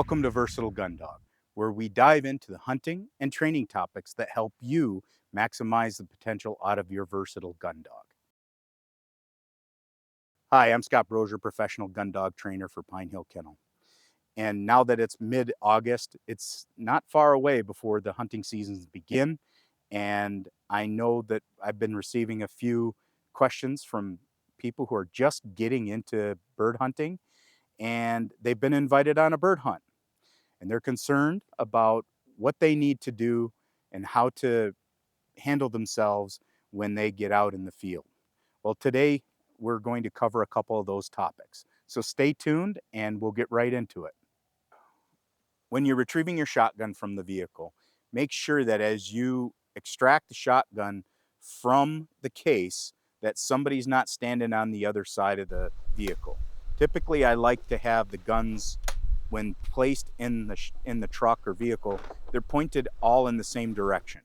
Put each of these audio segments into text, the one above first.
Welcome to Versatile GunDog, where we dive into the hunting and training topics that help you maximize the potential out of your versatile gun dog. Hi, I'm Scott Brosier, professional gun dog trainer for Pine Hill Kennel. And now that it's mid-August, it's not far away before the hunting seasons begin. And I know that I've been receiving a few questions from people who are just getting into bird hunting, and they've been invited on a bird hunt. And they're concerned about what they need to do and how to handle themselves when they get out in the field. Well, today we're going to cover a couple of those topics. So stay tuned and we'll get right into it. When you're retrieving your shotgun from the vehicle, make sure that as you extract the shotgun from the case, that somebody's not standing on the other side of the vehicle. Typically, I like to have the guns, when placed in the truck or vehicle, they're pointed all in the same direction.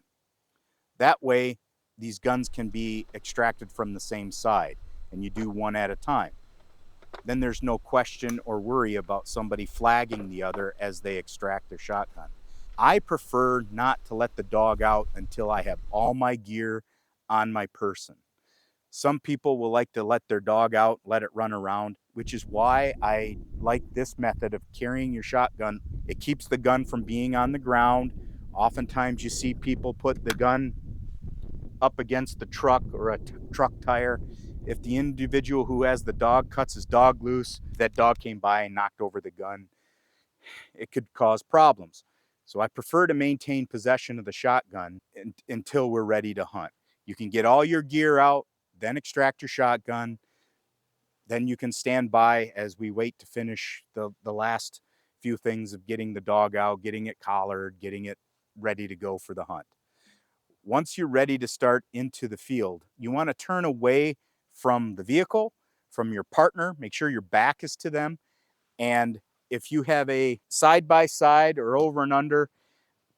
That way, these guns can be extracted from the same side, and you do one at a time. Then there's no question or worry about somebody flagging the other as they extract their shotgun. I prefer not to let the dog out until I have all my gear on my person. Some people will like to let their dog out, let it run around, which is why I like this method of carrying your shotgun. It keeps the gun from being on the ground. Oftentimes you see people put the gun up against the truck or a truck tire. If the individual who has the dog cuts his dog loose, that dog came by and knocked over the gun, it could cause problems. So I prefer to maintain possession of the shotgun until we're ready to hunt. You can get all your gear out, then extract your shotgun. Then you can stand by as we wait to finish the last few things of getting the dog out, getting it collared, getting it ready to go for the hunt. Once you're ready to start into the field, you want to turn away from the vehicle, from your partner. Make sure your back is to them. And if you have a side-by-side or over and under,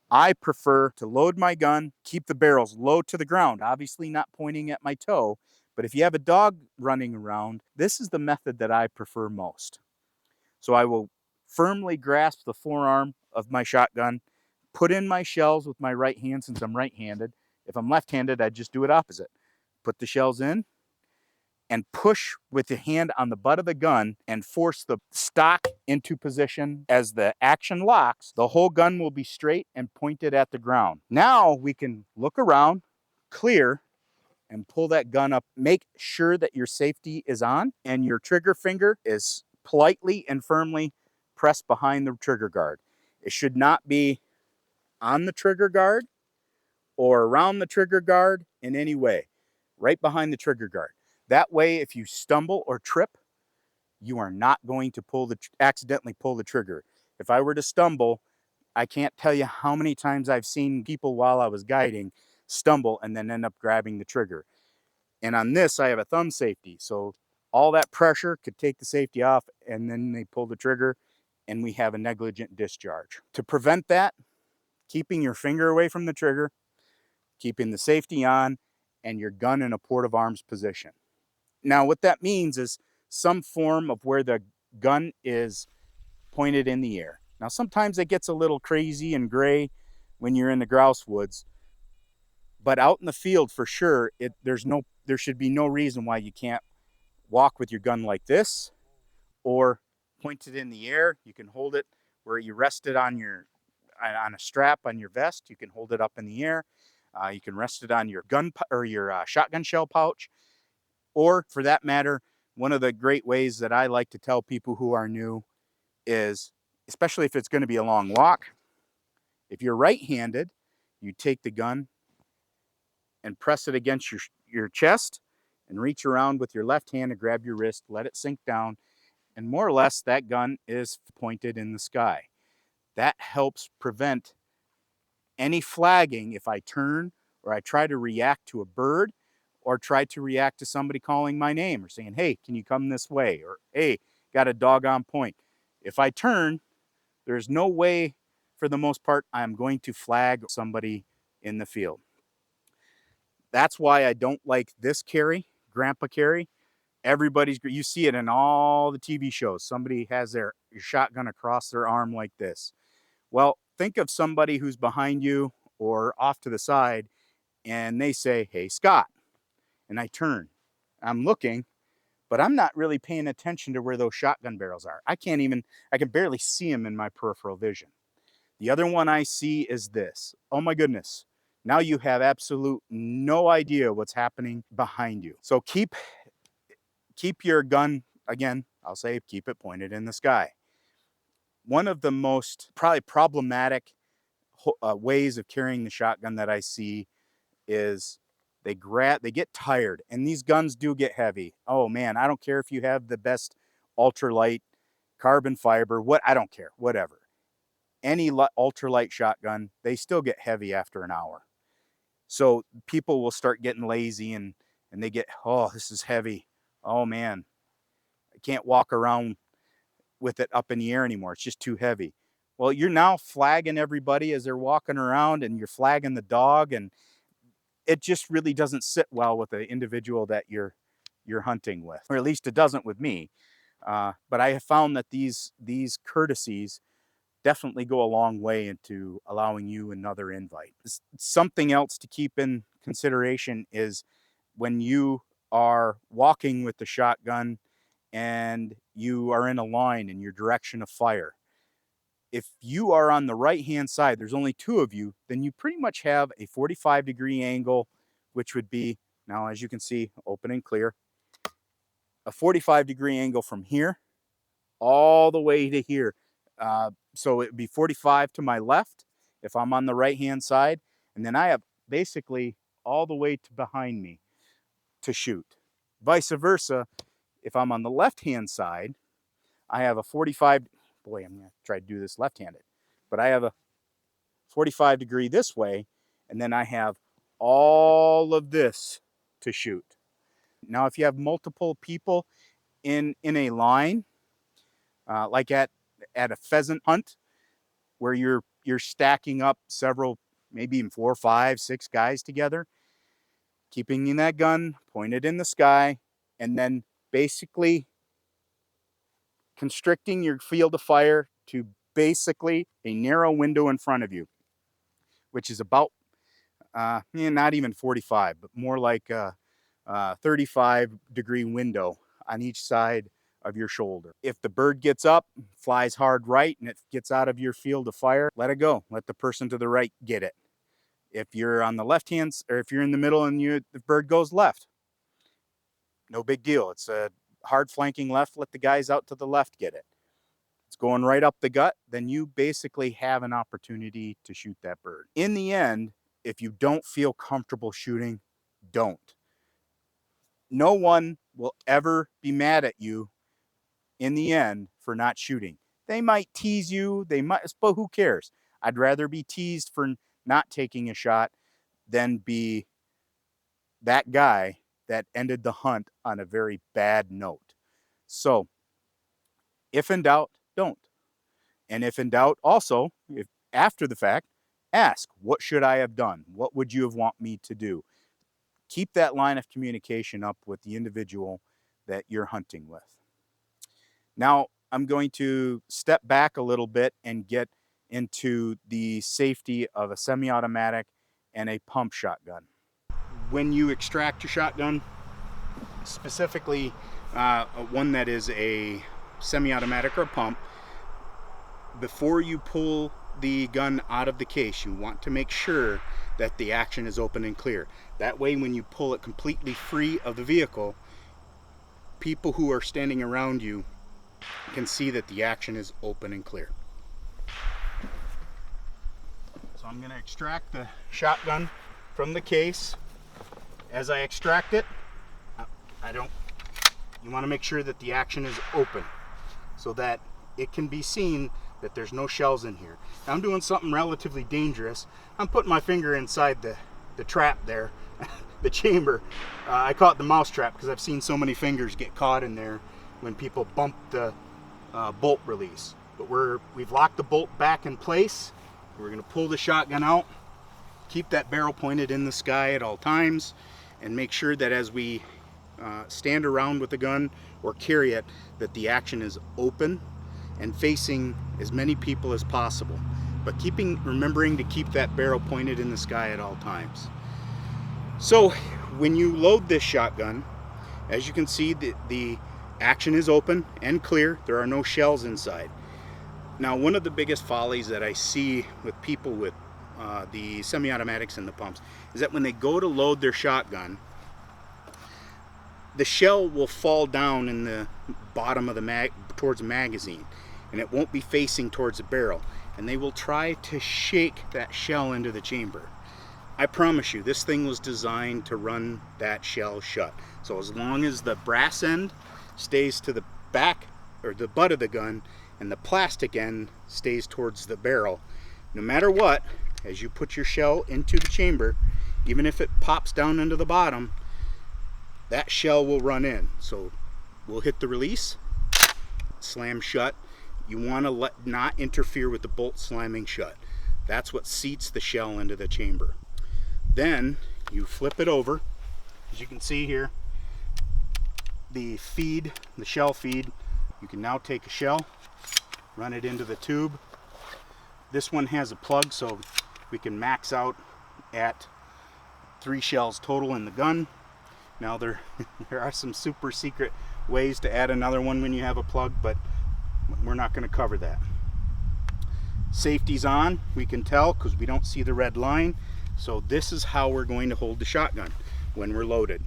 I prefer to load my gun, keep the barrels low to the ground, obviously not pointing at my toe. But if you have a dog running around, this is the method that I prefer most. So I will firmly grasp the forearm of my shotgun, put in my shells with my right hand since I'm right-handed. If I'm left-handed, I just do it opposite. Put the shells in and push with the hand on the butt of the gun and force the stock into position. As the action locks, the whole gun will be straight and pointed at the ground. Now we can look around, clear, and pull that gun up. Make sure that your safety is on and your trigger finger is politely and firmly pressed behind the trigger guard. It should not be on the trigger guard or around the trigger guard in any way, right behind the trigger guard. That way, if you stumble or trip, you are not going to accidentally pull the trigger. If I were to stumble, I can't tell you how many times I've seen people while I was guiding stumble and then end up grabbing the trigger. And on this, I have a thumb safety. So all that pressure could take the safety off, and then they pull the trigger and we have a negligent discharge. To prevent that, keeping your finger away from the trigger, keeping the safety on, and your gun in a port of arms position. Now, what that means is some form of where the gun is pointed in the air. Now, sometimes it gets a little crazy and gray when you're in the grouse woods, but out in the field for sure, there should be no reason why you can't walk with your gun like this or point it in the air. You can hold it where you rest it on a strap on your vest. You can hold it up in the air. You can rest it on your gun or your shotgun shell pouch. Or for that matter, one of the great ways that I like to tell people who are new is, especially if it's going to be a long walk, if you're right-handed, you take the gun and press it against your chest and reach around with your left hand and grab your wrist, let it sink down, and more or less that gun is pointed in the sky. That helps prevent any flagging if I turn or I try to react to a bird or try to react to somebody calling my name or saying, hey, can you come this way? Or, hey, got a dog on point. If I turn, there's no way, for the most part, I'm going to flag somebody in the field. That's why I don't like this carry, grandpa carry. You see it in all the TV shows. Somebody has their your shotgun across their arm like this. Well, think of somebody who's behind you or off to the side, and they say, "Hey, Scott." And I turn. I'm looking, but I'm not really paying attention to where those shotgun barrels are. I can barely see them in my peripheral vision. The other one I see is this. Oh my goodness. Now you have absolute no idea what's happening behind you. So keep your gun, again, I'll say keep it pointed in the sky. One of the most probably problematic ways of carrying the shotgun that I see is they get tired, and these guns do get heavy. Oh man, I don't care if you have the best ultralight carbon fiber, I don't care, whatever. Any ultralight shotgun, they still get heavy after an hour. So people will start getting lazy and they get, oh, this is heavy. Oh man, I can't walk around with it up in the air anymore. It's just too heavy. Well, you're now flagging everybody as they're walking around, and you're flagging the dog, and it just really doesn't sit well with the individual that you're hunting with, or at least it doesn't with me. But I have found that these courtesies definitely go a long way into allowing you another invite. Something else to keep in consideration is when you are walking with the shotgun and you are in a line in your direction of fire. If you are on the right-hand side, there's only two of you, then you pretty much have a 45-degree angle, which would be, now as you can see, open and clear, a 45-degree angle from here all the way to here. So it would be 45 to my left if I'm on the right-hand side, and then I have basically all the way to behind me to shoot. Vice versa, if I'm on the left-hand side, I have a 45, boy, I'm gonna try to do this left-handed, but I have a 45-degree this way, and then I have all of this to shoot. Now, if you have multiple people in a line, like at a pheasant hunt, where you're stacking up several, maybe even 4, 5, 6 guys together, keeping that gun pointed in the sky, and then basically constricting your field of fire to basically a narrow window in front of you, which is about not even 45, but more like a 35-degree window on each side of your shoulder. If the bird gets up, flies hard right, and it gets out of your field of fire, let it go. Let the person to the right get it. If you're on the left hand, or if you're in the middle and the bird goes left, no big deal. It's a hard flanking left. Let the guys out to the left get it. It's going right up the gut. Then you basically have an opportunity to shoot that bird. In the end, if you don't feel comfortable shooting, don't. No one will ever be mad at you in the end for not shooting. They might tease you, but who cares? I'd rather be teased for not taking a shot than be that guy that ended the hunt on a very bad note. So, if in doubt, don't. And if in doubt, also, if after the fact, ask, what should I have done? What would you have want me to do? Keep that line of communication up with the individual that you're hunting with. Now, I'm going to step back a little bit and get into the safety of a semi-automatic and a pump shotgun. When you extract your shotgun, specifically one that is a semi-automatic or a pump, before you pull the gun out of the case, you want to make sure that the action is open and clear. That way, when you pull it completely free of the vehicle, people who are standing around you can see that the action is open and clear. So I'm going to extract the shotgun from the case. As I extract it, you want to make sure that the action is open so that it can be seen that there's no shells in here. Now, I'm doing something relatively dangerous. I'm putting my finger inside the trap there, the chamber. I call it the mouse trap because I've seen so many fingers get caught in there when people bump the bolt release. But we've locked the bolt back in place. We're going to pull the shotgun out, keep that barrel pointed in the sky at all times, and make sure that as we stand around with the gun or carry it, that the action is open and facing as many people as possible, but remembering to keep that barrel pointed in the sky at all times. So when you load this shotgun, as you can see, the action is open and clear. There are no shells inside. Now, one of the biggest follies that I see with people with the semi-automatics and the pumps is that when they go to load their shotgun, the shell will fall down in the bottom of the towards the magazine, and it won't be facing towards the barrel, and they will try to shake that shell into the chamber. I promise you, this thing was designed to run that shell shut. So as long as the brass end stays to the back or the butt of the gun and the plastic end stays towards the barrel, no matter what, as you put your shell into the chamber, even if it pops down into the bottom, that shell will run in. So we'll hit the release, slam shut. You want to not interfere with the bolt slamming shut. That's what seats the shell into the chamber. Then you flip it over. As you can see here, the shell feed, you can now take a shell, run it into the tube. This one has a plug, so we can max out at 3 shells total in the gun. Now there are some super secret ways to add another one when you have a plug, but we're not going to cover that. Safety's on, we can tell because we don't see the red line. So this is how we're going to hold the shotgun when we're loaded.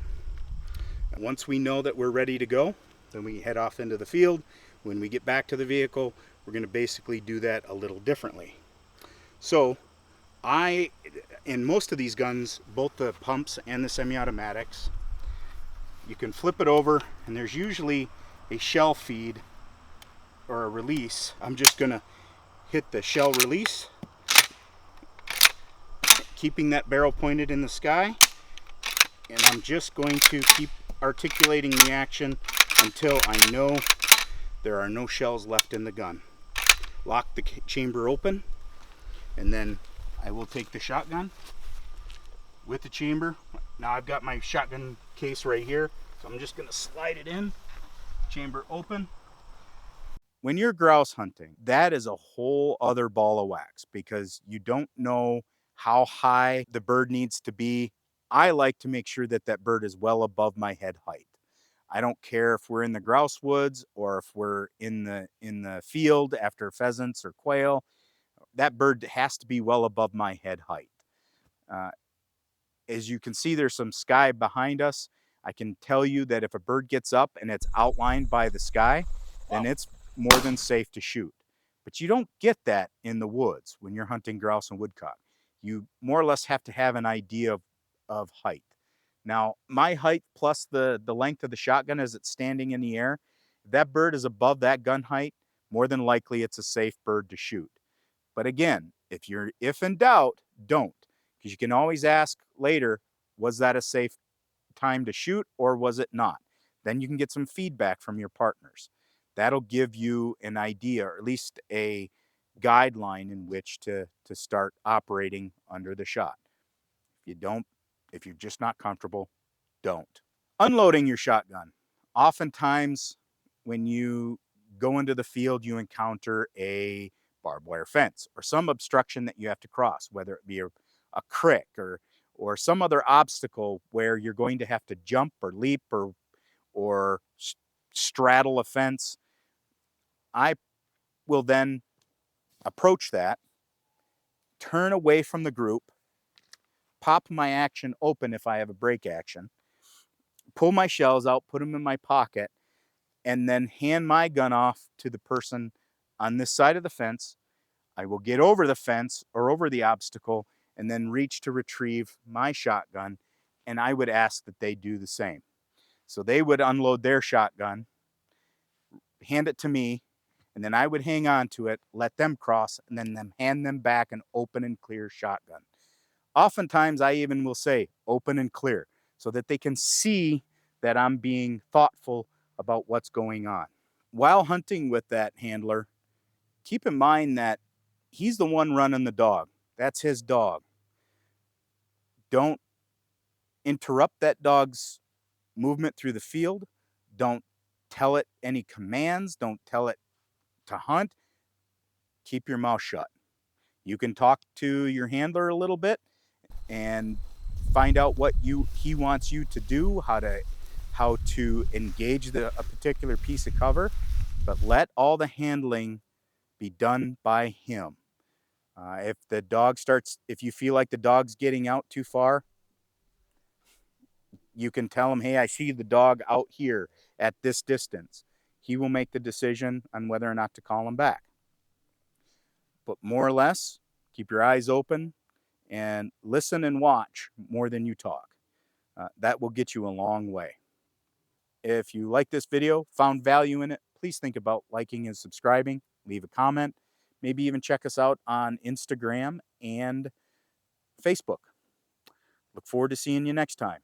And once we know that we're ready to go, then we head off into the field. When we get back to the vehicle, we're going to basically do that a little differently. So in most of these guns, both the pumps and the semi-automatics, you can flip it over and there's usually a shell feed or a release. I'm just going to hit the shell release, keeping that barrel pointed in the sky, and I'm just going to keep articulating the action until I know there are no shells left in the gun. Lock the chamber open, and then I will take the shotgun with the chamber. Now I've got my shotgun case right here, so I'm just going to slide it in, chamber open. When you're grouse hunting, that is a whole other ball of wax because you don't know how high the bird needs to be. I like to make sure that that bird is well above my head height. I don't care if we're in the grouse woods or if we're in the field after pheasants or quail. That bird has to be well above my head height. As you can see, there's some sky behind us. I can tell you that if a bird gets up and it's outlined by the sky, then it's more than safe to shoot. But you don't get that in the woods when you're hunting grouse and woodcock. You more or less have to have an idea of height. Now, my height plus the length of the shotgun as it's standing in the air, if that bird is above that gun height, more than likely it's a safe bird to shoot. But again, if in doubt, don't. Because you can always ask later, was that a safe time to shoot or was it not? Then you can get some feedback from your partners. That'll give you an idea, or at least a guideline in which to start operating under the shot. If you're just not comfortable, don't. Unloading your shotgun. Oftentimes, when you go into the field, you encounter a barbed wire fence or some obstruction that you have to cross, whether it be a creek or some other obstacle where you're going to have to jump or leap or straddle a fence. I will then approach that, turn away from the group, pop my action open if I have a break action, pull my shells out, put them in my pocket, and then hand my gun off to the person on this side of the fence. I will get over the fence or over the obstacle and then reach to retrieve my shotgun, and I would ask that they do the same. So they would unload their shotgun, hand it to me, and then I would hang on to it, let them cross, and then hand them back an open and clear shotgun. Oftentimes, I even will say open and clear so that they can see that I'm being thoughtful about what's going on. While hunting with that handler, keep in mind that he's the one running the dog. That's his dog. Don't interrupt that dog's movement through the field. Don't tell it any commands. Don't tell it to hunt, keep your mouth shut. You can talk to your handler a little bit and find out what he wants you to do, how to engage a particular piece of cover, but let all the handling be done by him. If you feel like the dog's getting out too far, you can tell him, hey, I see the dog out here at this distance. He will make the decision on whether or not to call him back. But more or less, keep your eyes open and listen and watch more than you talk. That will get you a long way. If you like this video, found value in it, please think about liking and subscribing, leave a comment, maybe even check us out on Instagram and Facebook. Look forward to seeing you next time.